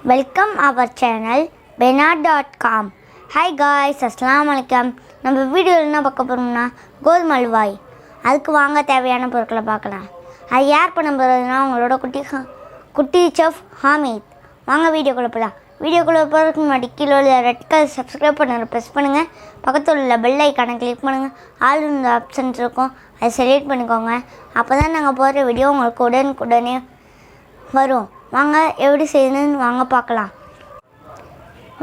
Welcome our channel Bena.com. Hi guys, assalamu alaikum. நம்ம வீடியோவில் என்ன பார்க்க போகிறோம்னா கோதுமை அல்வாய். அதுக்கு வாங்க தேவையான பொருட்களை பார்க்கலாம். அது யார் பண்ண போகிறதுனா உங்களோட குட்டி செஃப் ஹாமித். வாங்க வீடியோக்குள்ளே போகலாம். வீடியோக்குள்ளே போகிறதுக்கு முன்னாடி கீழே உள்ள ரெட் கலர் சப்ஸ்கிரைப் பண்ணுற ப்ரெஸ் பண்ணுங்கள். பக்கத்தில் உள்ள பெல் ஐக்கானை கிளிக் பண்ணுங்கள். ஆல் இந்த ஆப்ஷன்ஸ் இருக்கும், அதை செலக்ட் பண்ணிக்கோங்க. அப்போ தான் நாங்கள் போகிற வீடியோ உங்களுக்கு உடனே வரும். வாங்க எப்படி செய்யணும்னு வாங்க பார்க்கலாம்.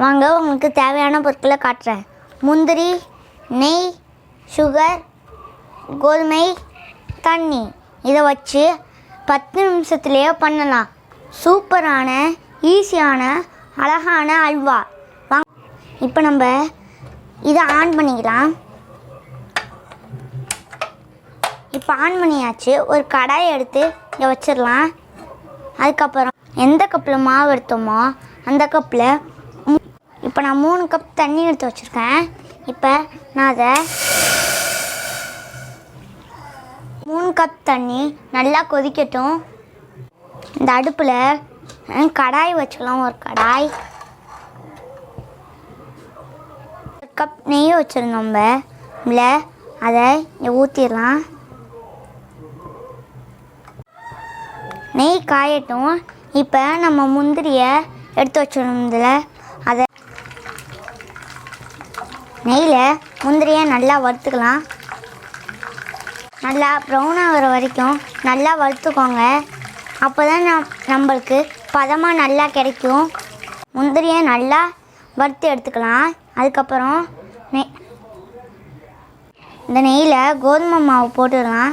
வாங்க உங்களுக்கு தேவையான பொருட்களை காட்டுறேன். முந்திரி, நெய், சுகர், கோதுமை, தண்ணி. இதை வச்சு 10 நிமிஷத்துலேயே பண்ணலாம். சூப்பரான ஈஸியான அழகான அல்வா. வாங்க இப்போ நம்ம இதை ஆன் பண்ணிக்கலாம். இப்போ ஆன் பண்ணியாச்சு. ஒரு கடாயை எடுத்து இங்கே வச்சிடலாம். அதுக்கப்புறம் எந்த கப்பில் மாவு எடுத்தோமோ அந்த கப்பில் இப்போ நான் 3 கப் தண்ணி எடுத்து வச்சுருக்கேன். இப்போ நான் அதை 3 கப் தண்ணி நல்லா கொதிக்கட்டும். இந்த அடுப்பில் கடாய் வச்சுக்கலாம். ஒரு கடாய், ஒரு கப் நெய் வச்சுருந்தோம். அதை இங்கே ஊற்றிடலாம். நெய் காயட்டும். இப்போ நம்ம முந்திரியை எடுத்து வச்சிருந்ததில் அதை நெய்யில் முந்திரியை நல்லா வறுத்துக்கலாம். நல்லா ப்ரௌன் ஆகிற வரைக்கும் நல்லா வறுத்துக்கோங்க. அப்போ தான் நம்மளுக்கு பதமாக நல்லா கிடைக்கும். முந்திரியை நல்லா வறுத்து எடுத்துக்கலாம். அதுக்கப்புறம் இந்த நெய்யில் கோதுமை மாவு போட்டுடலாம்.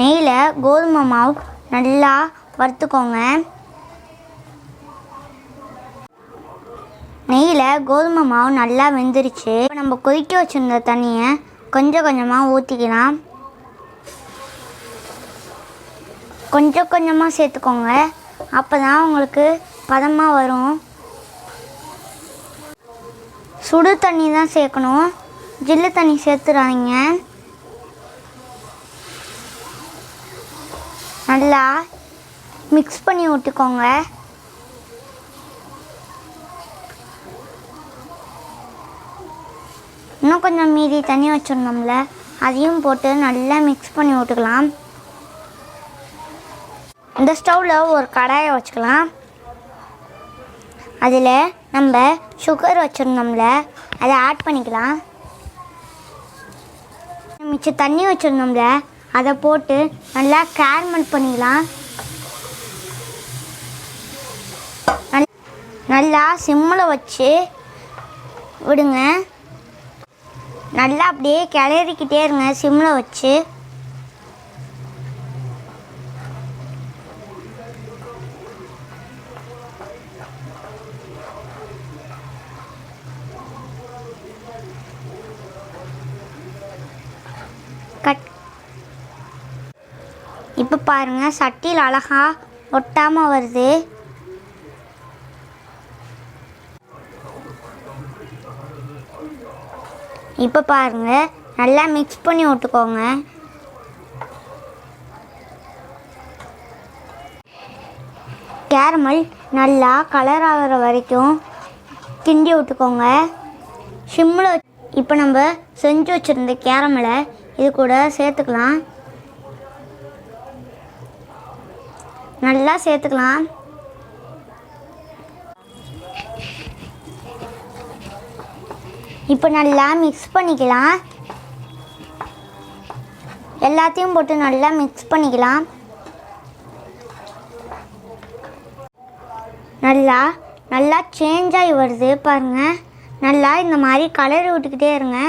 நெய்யில் கோதுமை மாவு நல்லா வறுத்துக்கோங்க. நெய்யில் கோதுமை மாவு நல்லா வெந்துருச்சு. இப்போ நம்ம கொதிக்க வச்சுருந்த தண்ணியை கொஞ்சம் கொஞ்சமாக ஊற்றிக்கலாம். கொஞ்சம் கொஞ்சமாக சேர்த்துக்கோங்க. அப்போ தான் உங்களுக்கு பதமாக வரும். சுடு தண்ணி தான் சேர்க்கணும், ஜில்லு தண்ணி சேர்த்துறாதீங்க. நல்லா மிக்ஸ் பண்ணி விட்டுக்கோங்க. இன்னும் கொஞ்சம் மீதி தண்ணி வச்சுருந்தோம்ல, அதையும் போட்டு நல்லா மிக்ஸ் பண்ணி விட்டுக்கலாம். இந்த ஸ்டவ்வில் ஒரு கடாயை வச்சுக்கலாம். அதில் நம்ம சுகர் வச்சுருந்தோம்ல, அதை ஆட் பண்ணிக்கலாம். மிச்சம் தண்ணி வச்சுருந்தோம்ல, அதை போட்டு நல்லா கேரமல் பண்ணிக்கலாம். நல்லா சிம்மில் வச்சு விடுங்க. நல்லா அப்படியே கிளறிக்கிட்டே இருங்க சிம்மில் வச்சு. இப்போ பாருங்கள், சட்டியில் அழகாக ஒட்டாமல் வருது. இப்போ பாருங்கள், நல்லா மிக்ஸ் பண்ணி விட்டுக்கோங்க. கேரமல் நல்லா கலர் ஆகிற வரைக்கும் கிண்டி விட்டுக்கோங்க சிம்மில். இப்போ நம்ம செஞ்சு வச்சுருந்த கேரமலை இது கூட சேர்த்துக்கலாம். நல்லா சேர்த்துக்கலாம். இப்போ நல்லா மிக்ஸ் பண்ணிக்கலாம். எல்லாத்தையும் போட்டு நல்லா மிக்ஸ் பண்ணிக்கலாம். நல்லா சேஞ்ச் ஆகி வருது பாருங்கள். நல்லா இந்த மாதிரி கலர் விட்டுக்கிட்டே இருங்க.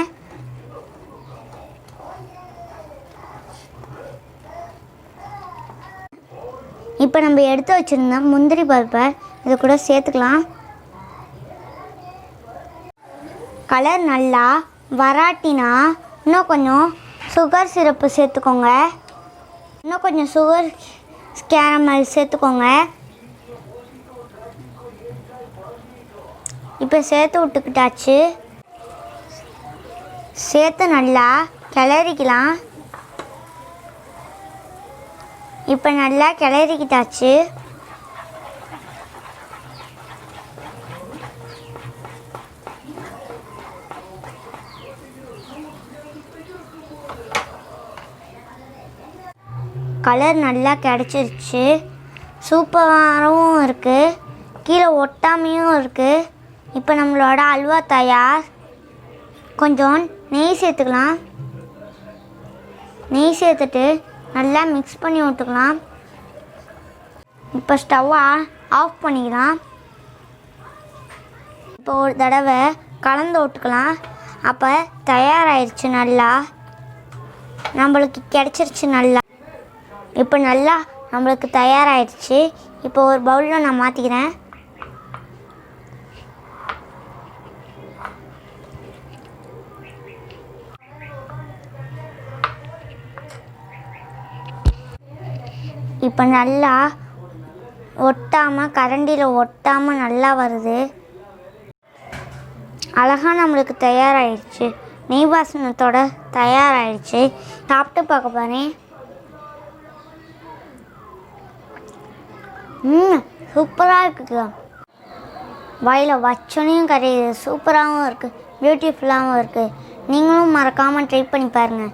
இப்போ நம்ம எடுத்து வச்சுருந்த முந்திரி பருப்பை இது கூட சேர்த்துக்கலாம். கலர் நல்லா வராட்டினா இன்னும் கொஞ்சம் சுகர் சிரப்பு சேர்த்துக்கோங்க. இன்னும் கொஞ்சம் சுகர் கேரமல் சேர்த்துக்கோங்க. இப்போ சேர்த்து விட்டுக்கிட்டாச்சு. சேர்த்து நல்லா கிளறிக்கலாம். இப்போ நல்லா கிளறிக்கிட்டாச்சு. கலர் நல்லா கிடச்சிருச்சு. சூப்பராகவும் இருக்குது, கீழே ஒட்டாமையும் இருக்குது. இப்போ நம்மளோட அல்வா தயார். கொஞ்சம் நெய் சேர்த்துக்கலாம். நெய் சேர்த்துட்டு நல்லா மிக்ஸ் பண்ணி விட்டுக்கலாம். இப்போ ஸ்டவ்வை ஆஃப் பண்ணிக்கலாம். இப்போ ஒரு தடவை கலந்து விட்டுக்கலாம். அப்போ தயாராகிடுச்சு, நல்லா நம்மளுக்கு கிடச்சிருச்சு. நல்லா இப்போ நல்லா நம்மளுக்கு தயாராகிடுச்சு. இப்போ ஒரு பவுலில் நான் மாற்றிக்கிறேன். இப்போ நல்லா ஒட்டாமல், கரண்டியில் ஒட்டாமல் நல்லா வருது. அழகாக நம்மளுக்கு தயாராகிடுச்சு. நெய் வாசனத்தோட தயாராகிடுச்சு. சாப்பிட்டு பார்க்க போகிறேன். சூப்பராக இருக்குது. வாயில் வச்சோனையும் கரையுது. சூப்பராகவும் இருக்குது, பியூட்டிஃபுல்லாகவும் இருக்குது. நீங்களும் மறக்காமல் ட்ரை பண்ணி பாருங்கள்.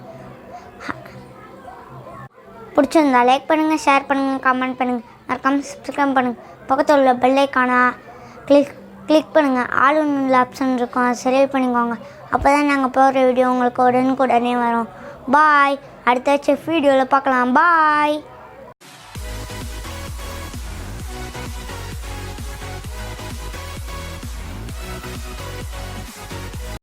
பிடிச்சிருந்தா லைக் பண்ணுங்கள், ஷேர் பண்ணுங்கள், கமெண்ட் பண்ணுங்கள், மறக்காமல் சப்ஸ்கிரைப் பண்ணுங்கள். பக்கத்தில் உள்ள பெல் ஐக்கானை கிளிக் பண்ணுங்கள். ஆல் ஆப்ஷன் இருக்கும், அதை செலக்ட் பண்ணிக்கோங்க. அப்போ தான் நாங்கள் போகிற வீடியோ உங்களுக்கு உடனுக்குடனே வரும். பாய். அடுத்த செஃப் வீடியோவில் பார்க்கலாம். பாய்.